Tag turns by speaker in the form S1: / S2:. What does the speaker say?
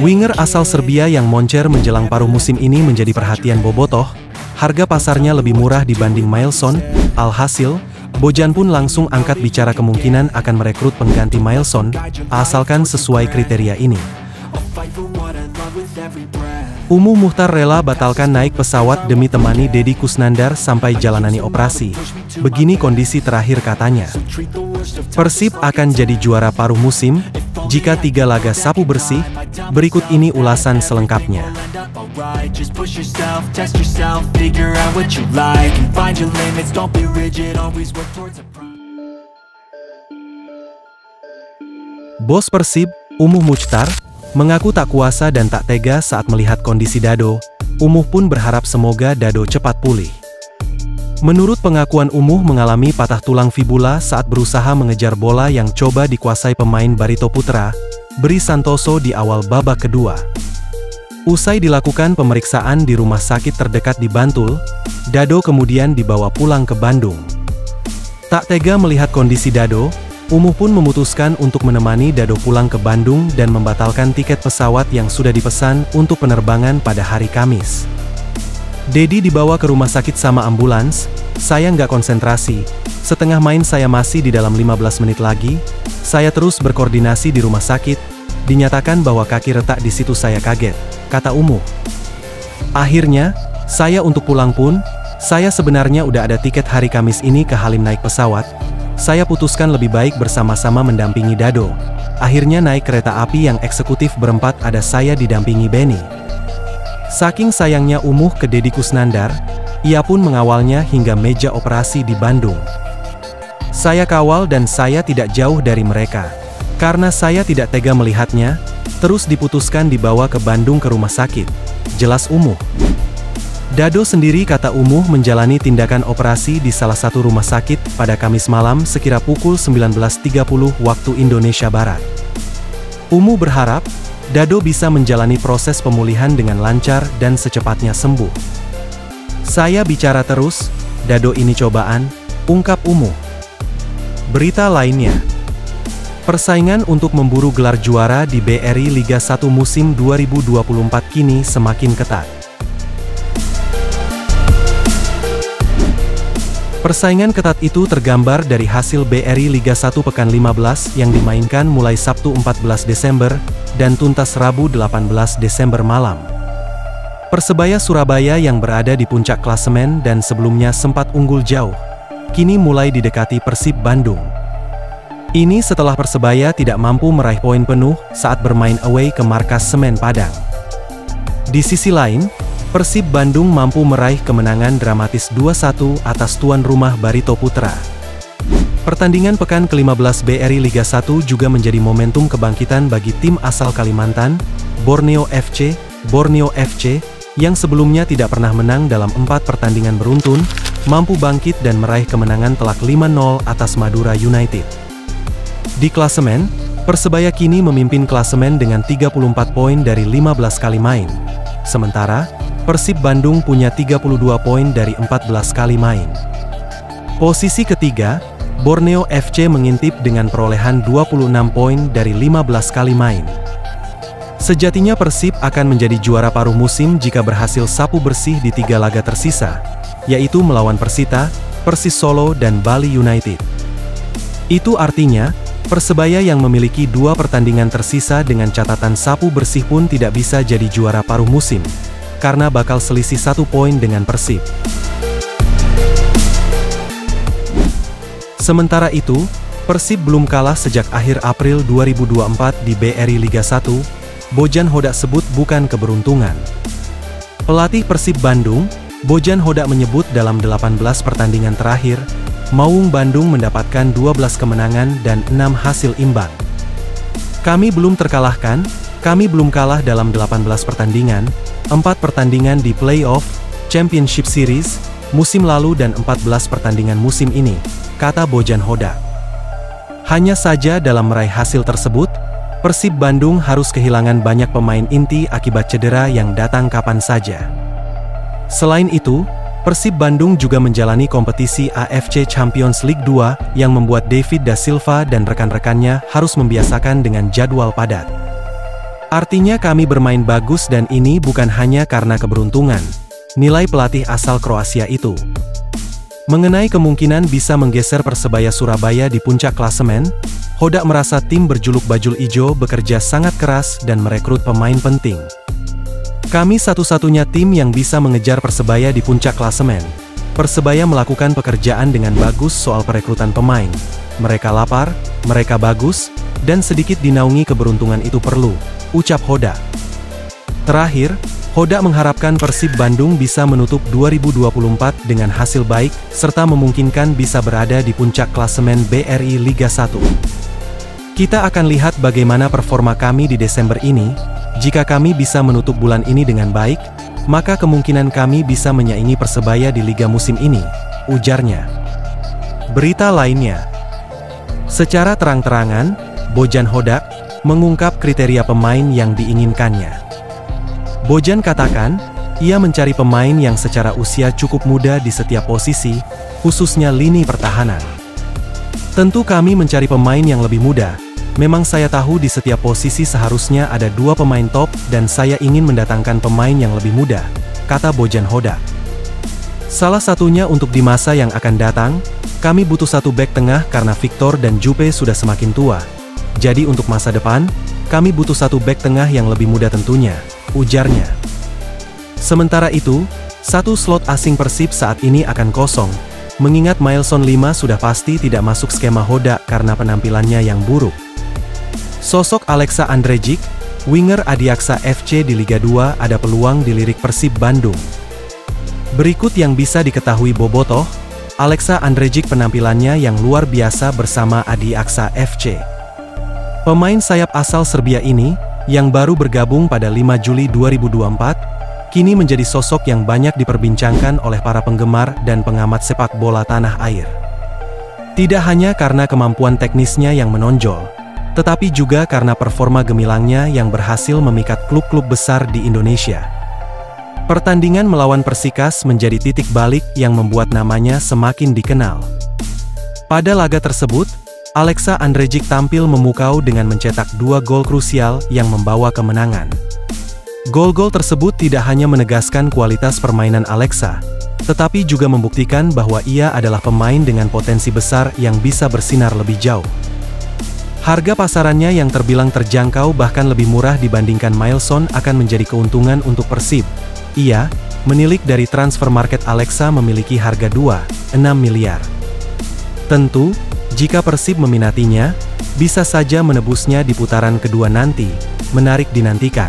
S1: Winger asal Serbia yang moncer menjelang paruh musim ini menjadi perhatian bobotoh. Harga pasarnya lebih murah dibanding Mailson. Alhasil, Bojan pun langsung angkat bicara kemungkinan akan merekrut pengganti Mailson, asalkan sesuai kriteria ini. Umuh Muchtar rela batalkan naik pesawat demi temani Deddy Kusnandar sampai jalanani operasi. Begini kondisi terakhir katanya. Persib akan jadi juara paruh musim jika 3 laga sapu bersih. Berikut ini ulasan selengkapnya. Bos Persib, Umuh Muchtar, mengaku tak kuasa dan tak tega saat melihat kondisi Dado. Umuh pun berharap semoga Dado cepat pulih. Menurut pengakuan Umuh mengalami patah tulang fibula saat berusaha mengejar bola yang coba dikuasai pemain Barito Putra, Beri Santoso di awal babak kedua. Usai dilakukan pemeriksaan di rumah sakit terdekat di Bantul, Dado kemudian dibawa pulang ke Bandung. Tak tega melihat kondisi Dado, Umuh pun memutuskan untuk menemani Dado pulang ke Bandung dan membatalkan tiket pesawat yang sudah dipesan untuk penerbangan pada hari Kamis. Deddy dibawa ke rumah sakit sama ambulans. Saya nggak konsentrasi. Setengah main saya masih di dalam 15 menit lagi. Saya terus berkoordinasi di rumah sakit. Dinyatakan bahwa kaki retak di situ saya kaget, kata Umuh. Akhirnya, saya untuk pulang pun, saya sebenarnya udah ada tiket hari Kamis ini ke Halim naik pesawat. Saya putuskan lebih baik bersama-sama mendampingi Dado. Akhirnya naik kereta api yang eksekutif berempat, ada saya didampingi Benny. Saking sayangnya Umuh ke Deddy Kusnandar, ia pun mengawalnya hingga meja operasi di Bandung. Saya kawal dan saya tidak jauh dari mereka. Karena saya tidak tega melihatnya, terus diputuskan dibawa ke Bandung ke rumah sakit, jelas Umuh. Dado sendiri, kata Umuh, menjalani tindakan operasi di salah satu rumah sakit pada Kamis malam sekira pukul 19.30 waktu Indonesia Barat. Umuh berharap Dado bisa menjalani proses pemulihan dengan lancar dan secepatnya sembuh. Saya bicara terus, Dado ini cobaan, ungkap Umuh. Berita lainnya, persaingan untuk memburu gelar juara di BRI Liga 1 musim 2024 kini semakin ketat. Persaingan ketat itu tergambar dari hasil BRI Liga 1 Pekan 15 yang dimainkan mulai Sabtu 14 Desember dan tuntas Rabu 18 Desember malam. Persebaya Surabaya yang berada di puncak klasemen dan sebelumnya sempat unggul jauh, kini mulai didekati Persib Bandung. Ini setelah Persebaya tidak mampu meraih poin penuh saat bermain away ke markas Semen Padang. Di sisi lain, Persib Bandung mampu meraih kemenangan dramatis 2-1 atas tuan rumah Barito Putra. Pertandingan pekan ke-15 BRI Liga 1 juga menjadi momentum kebangkitan bagi tim asal Kalimantan, Borneo FC. Borneo FC, yang sebelumnya tidak pernah menang dalam 4 pertandingan beruntun, mampu bangkit dan meraih kemenangan telak 5-0 atas Madura United. Di klasemen, Persebaya kini memimpin klasemen dengan 34 poin dari 15 kali main. Sementara, Persib Bandung punya 32 poin dari 14 kali main. Posisi ketiga, Borneo FC mengintip dengan perolehan 26 poin dari 15 kali main. Sejatinya Persib akan menjadi juara paruh musim jika berhasil sapu bersih di 3 laga tersisa, yaitu melawan Persita, Persis Solo dan Bali United. Itu artinya, Persebaya yang memiliki 2 pertandingan tersisa dengan catatan sapu bersih pun tidak bisa jadi juara paruh musim, karena bakal selisih 1 poin dengan Persib. Sementara itu, Persib belum kalah sejak akhir April 2024 di BRI Liga 1, Bojan Hodak sebut bukan keberuntungan. Pelatih Persib Bandung, Bojan Hodak menyebut dalam 18 pertandingan terakhir, Maung Bandung mendapatkan 12 kemenangan dan 6 hasil imbang. Kami belum terkalahkan, kami belum kalah dalam 18 pertandingan, 4 pertandingan di playoff, Championship Series, musim lalu dan 14 pertandingan musim ini, kata Bojan Hodak. Hanya saja dalam meraih hasil tersebut, Persib Bandung harus kehilangan banyak pemain inti akibat cedera yang datang kapan saja. Selain itu, Persib Bandung juga menjalani kompetisi AFC Champions League 2 yang membuat David da Silva dan rekan-rekannya harus membiasakan dengan jadwal padat. Artinya kami bermain bagus dan ini bukan hanya karena keberuntungan, nilai pelatih asal Kroasia itu. Mengenai kemungkinan bisa menggeser Persebaya Surabaya di puncak klasemen, Hodak merasa tim berjuluk Bajul Ijo bekerja sangat keras dan merekrut pemain penting. Kami satu-satunya tim yang bisa mengejar Persebaya di puncak klasemen. Persebaya melakukan pekerjaan dengan bagus soal perekrutan pemain. Mereka lapar, mereka bagus, dan sedikit dinaungi keberuntungan itu perlu, ucap Hodak. Terakhir, Hodak mengharapkan Persib Bandung bisa menutup 2024 dengan hasil baik, serta memungkinkan bisa berada di puncak klasemen BRI Liga 1. Kita akan lihat bagaimana performa kami di Desember ini. Jika kami bisa menutup bulan ini dengan baik, maka kemungkinan kami bisa menyaingi Persebaya di Liga musim ini, ujarnya. Berita lainnya. Secara terang-terangan, Bojan Hodak mengungkap kriteria pemain yang diinginkannya. Bojan katakan, ia mencari pemain yang secara usia cukup muda di setiap posisi, khususnya lini pertahanan. Tentu kami mencari pemain yang lebih muda. Memang saya tahu di setiap posisi seharusnya ada 2 pemain top dan saya ingin mendatangkan pemain yang lebih muda, kata Bojan Hodak. Salah satunya untuk di masa yang akan datang, kami butuh 1 bek tengah karena Victor dan Jupe sudah semakin tua. Jadi untuk masa depan, kami butuh 1 bek tengah yang lebih muda tentunya, ujarnya. Sementara itu, 1 slot asing Persib saat ini akan kosong, mengingat Mailson 5 sudah pasti tidak masuk skema Hodak karena penampilannya yang buruk. Sosok Alexa Andrejic, winger Adiaksa FC di Liga 2 ada peluang dilirik Persib Bandung. Berikut yang bisa diketahui Bobotoh, Alexa Andrejic penampilannya yang luar biasa bersama Adiaksa FC. Pemain sayap asal Serbia ini, yang baru bergabung pada 5 Juli 2024, kini menjadi sosok yang banyak diperbincangkan oleh para penggemar dan pengamat sepak bola tanah air. Tidak hanya karena kemampuan teknisnya yang menonjol, tetapi juga karena performa gemilangnya yang berhasil memikat klub-klub besar di Indonesia. Pertandingan melawan Persikas menjadi titik balik yang membuat namanya semakin dikenal. Pada laga tersebut, Alexa Andrejic tampil memukau dengan mencetak 2 gol krusial yang membawa kemenangan. Gol-gol tersebut tidak hanya menegaskan kualitas permainan Alexa, tetapi juga membuktikan bahwa ia adalah pemain dengan potensi besar yang bisa bersinar lebih jauh. Harga pasarannya yang terbilang terjangkau bahkan lebih murah dibandingkan Mailson akan menjadi keuntungan untuk Persib. Ia, menilik dari transfer market Alexa memiliki harga 2,6 miliar. Tentu, jika Persib meminatinya, bisa saja menebusnya di putaran kedua nanti, menarik dinantikan.